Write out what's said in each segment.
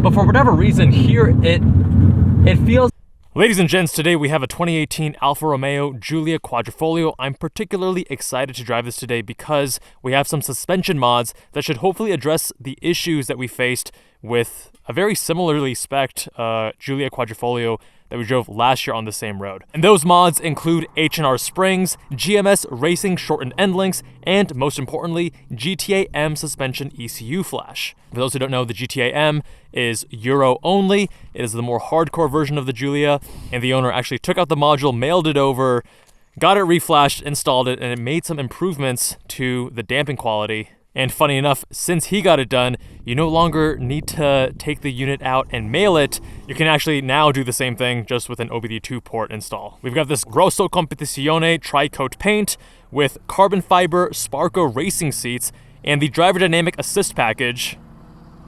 But for whatever reason here, it feels... Ladies and gents, today we have a 2018 Alfa Romeo Giulia Quadrifoglio. I'm particularly excited to drive this today because we have some suspension mods that should hopefully address the issues that we faced with a very similarly spec'd Giulia Quadrifoglio that we drove last year on the same road. And those mods include H&R springs, GMS racing shortened end links, and most importantly, GTAm suspension ECU flash. For those who don't know, the GTAm is Euro only. It is the more hardcore version of the Giulia, and the owner actually took out the module, mailed it over, got it reflashed, installed it, and it made some improvements to the damping quality. And funny enough, since he got it done, you no longer need to take the unit out and mail it. You can actually now do the same thing just with an OBD2 port install. We've got this Grosso Competizione tri-coat paint with carbon fiber Sparco racing seats and the driver dynamic assist package.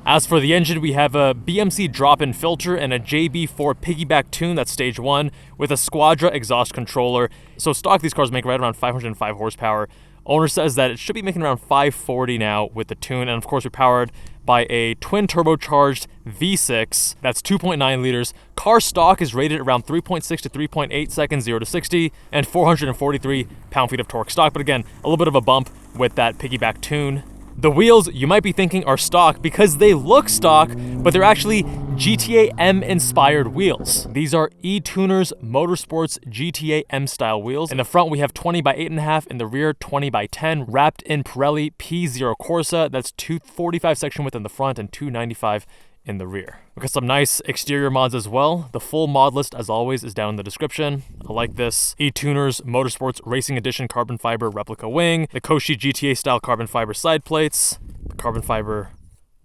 As for the engine, we have a BMC drop-in filter and a JB4 piggyback tune, that's stage 1, with a Squadra exhaust controller. So stock, these cars make right around 505 horsepower. Owner says that it should be making around 540 now with the tune, and of course we're powered by a twin turbocharged V6 that's 2.9 liters. Car stock is rated around 3.6 to 3.8 seconds 0 to 60 and 443 pound-feet of torque stock, but again, a little bit of a bump with that piggyback tune. The wheels, you might be thinking, are stock because they look stock, but they're actually GTAm inspired wheels. These are Etuners Motorsports GTAm style wheels. In the front we have 20 by 8.5, in the rear 20 by 10, wrapped in Pirelli P0 Corsa. That's 245 section width in the front and 295 in the rear. We've got some nice exterior mods as well. The full mod list, as always, is down in the description. I like this Etuners Motorsports Racing Edition carbon fiber replica wing, the Koshi GTA style carbon fiber side plates, the carbon fiber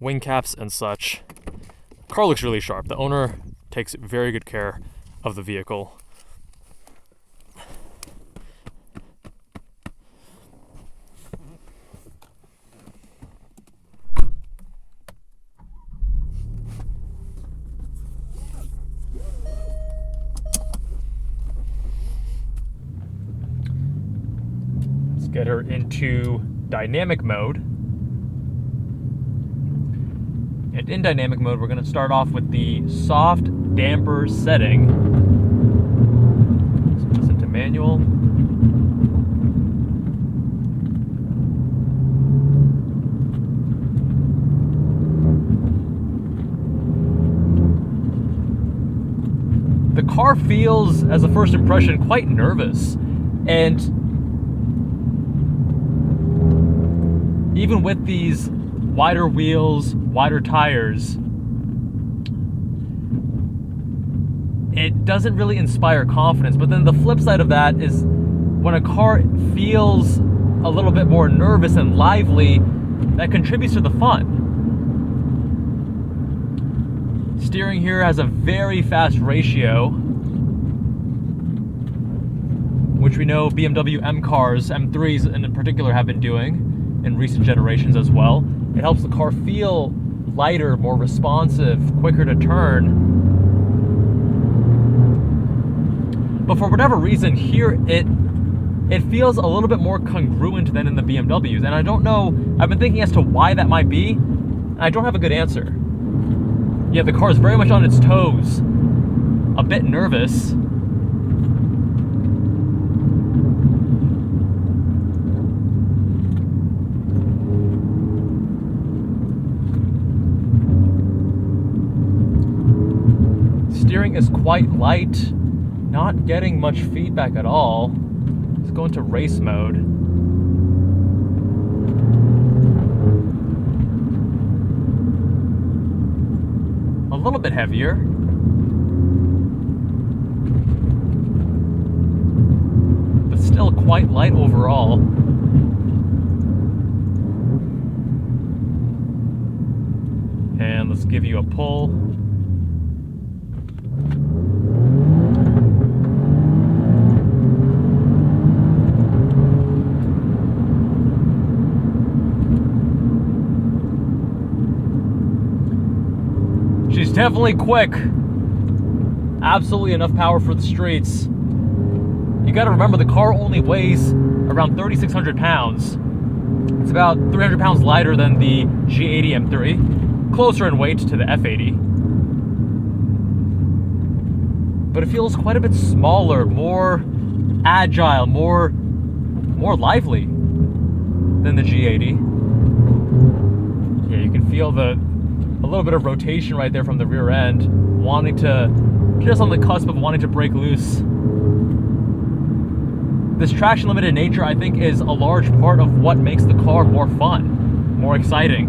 wing caps and such. Car looks really sharp. The owner takes very good care of the vehicle. Get her into dynamic mode. And in dynamic mode, we're going to start off with the soft damper setting. Let's put this into manual. The car feels, as a first impression, quite nervous. And even with these wider wheels, wider tires, it doesn't really inspire confidence. But then the flip side of that is when a car feels a little bit more nervous and lively, that contributes to the fun. Steering here has a very fast ratio, which we know BMW M cars, M3s in particular, have been doing in recent generations as well. It helps the car feel lighter, more responsive, quicker to turn. But for whatever reason here, it feels a little bit more congruent than in the BMWs. And I don't know, I've been thinking as to why that might be, and I don't have a good answer. Yeah, the car is very much on its toes, a bit nervous. Steering is quite light, not getting much feedback at all. Let's go into race mode. A little bit heavier. But still quite light overall. And let's give you a pull. She's definitely quick. Absolutely enough power for the streets. You gotta remember, the car only weighs around 3,600 pounds. It's about 300 pounds lighter than the G80 M3, closer in weight to the F80. but it feels quite a bit smaller, more agile, more lively than the G80. Yeah, you can feel a little bit of rotation right there from the rear end, wanting to, just on the cusp of wanting to break loose. This traction limited nature, I think, is a large part of what makes the car more fun, more exciting.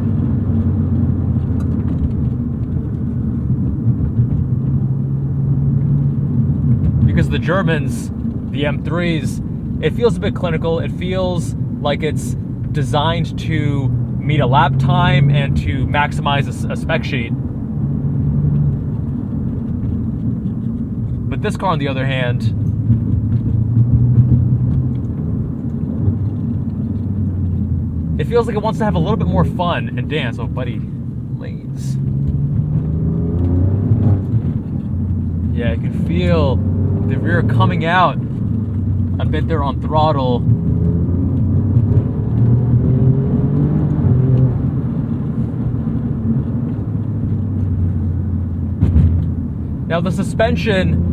Because the Germans, the M3s, it feels a bit clinical. It feels like it's designed to meet a lap time and to maximize a spec sheet. But this car, on the other hand, it feels like it wants to have a little bit more fun and dance. Oh, buddy, lanes. Yeah, you can feel the rear coming out a bit there on throttle. Now the suspension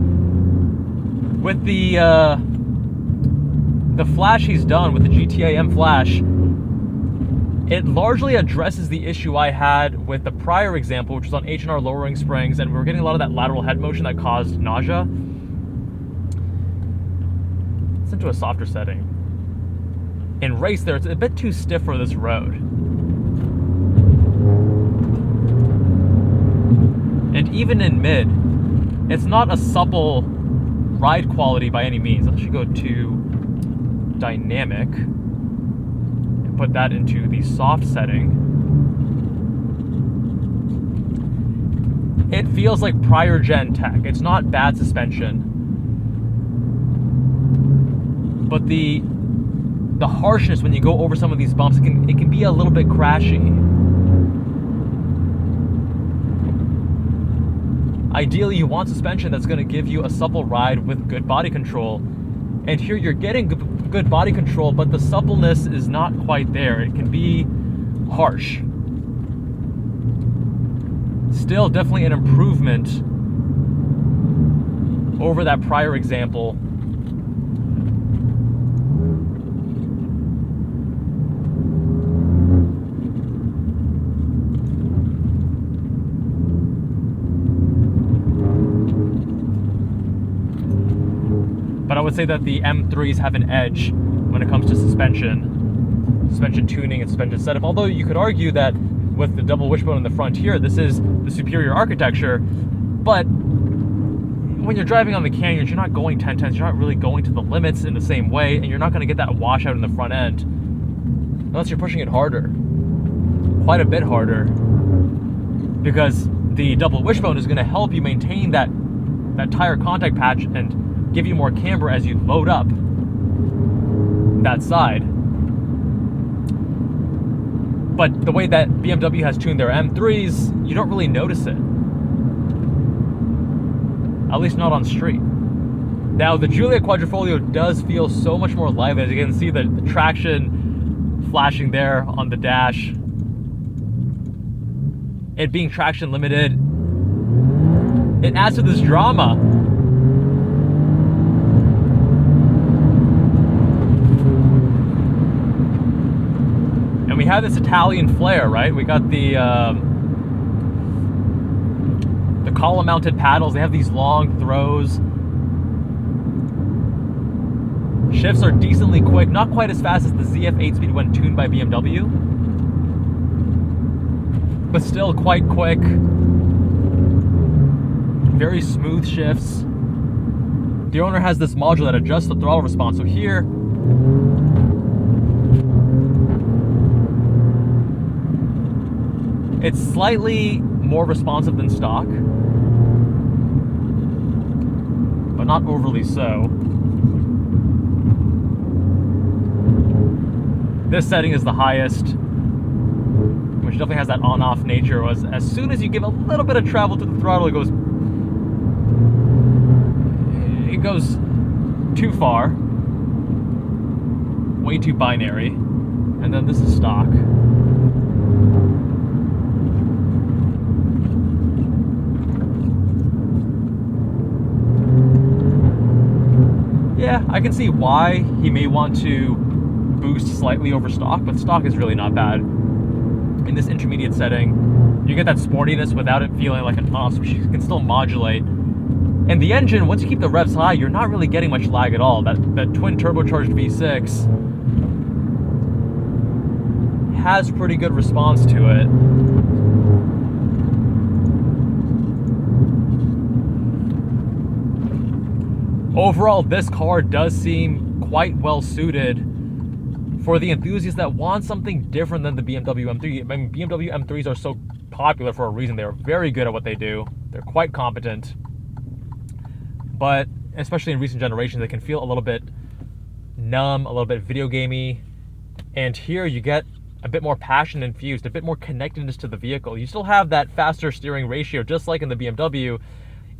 with the flash he's done with the GTAm flash, it largely addresses the issue I had with the prior example, which was on H&R lowering springs, and we were getting a lot of that lateral head motion that caused nausea. It's into a softer setting. In race there, it's a bit too stiff for this road. And even in mid, it's not a supple ride quality by any means. Let's actually go to dynamic and put that into the soft setting. It feels like prior gen tech. It's not bad suspension, but the harshness when you go over some of these bumps, it can be a little bit crashy. Ideally, you want suspension that's going to give you a supple ride with good body control. And here you're getting good body control, but the suppleness is not quite there. It can be harsh. Still definitely an improvement over that prior example. But I would say that the M3s have an edge when it comes to suspension tuning and suspension setup. Although you could argue that with the double wishbone in the front here, this is the superior architecture. But when you're driving on the canyons, you're not going 10/10s. You're not really going to the limits in the same way, and you're not going to get that washout in the front end unless you're pushing it harder, quite a bit harder, because the double wishbone is going to help you maintain that tire contact patch and give you more camber as you load up that side. But the way that BMW has tuned their M3s, you don't really notice it. At least not on street. Now, the Giulia Quadrifoglio does feel so much more lively. As you can see, the traction flashing there on the dash. It being traction limited, it adds to this drama. We have this Italian flair, right? We got the column-mounted paddles. They have these long throws. Shifts are decently quick, not quite as fast as the ZF 8-speed when tuned by BMW, but still quite quick. Very smooth shifts. The owner has this module that adjusts the throttle response. So here, it's slightly more responsive than stock, but not overly so. This setting is the highest, which definitely has that on-off nature. As soon as you give a little bit of travel to the throttle, it goes too far, way too binary, and then this is stock. I can see why he may want to boost slightly over stock, but stock is really not bad. In this intermediate setting, you get that sportiness without it feeling like an off switch. You can still modulate. And the engine, once you keep the revs high, you're not really getting much lag at all. That twin turbocharged V6 has pretty good response to it. Overall, this car does seem quite well suited for the enthusiast that want something different than the BMW M3. I mean, BMW M3s are so popular for a reason. They're very good at what they do. They're quite competent. But especially in recent generations, they can feel a little bit numb, a little bit video gamey. And here you get a bit more passion infused, a bit more connectedness to the vehicle. You still have that faster steering ratio, just like in the BMW.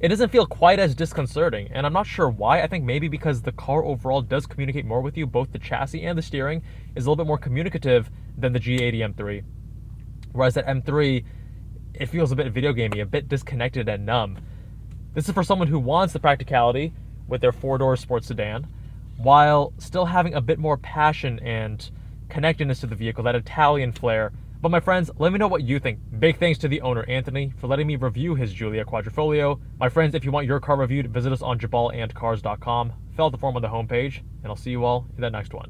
It doesn't feel quite as disconcerting, and I'm not sure why. I think maybe because the car overall does communicate more with you. Both the chassis and the steering is a little bit more communicative than the G80 M3. Whereas that M3, it feels a bit video gamey, a bit disconnected and numb. This is for someone who wants the practicality with their four-door sports sedan, while still having a bit more passion and connectedness to the vehicle, that Italian flair. But my friends, let me know what you think. Big thanks to the owner, Anthony, for letting me review his Giulia Quadrifoglio. My friends, if you want your car reviewed, visit us on jabalandcars.com. Fill out the form on the homepage, and I'll see you all in that next one.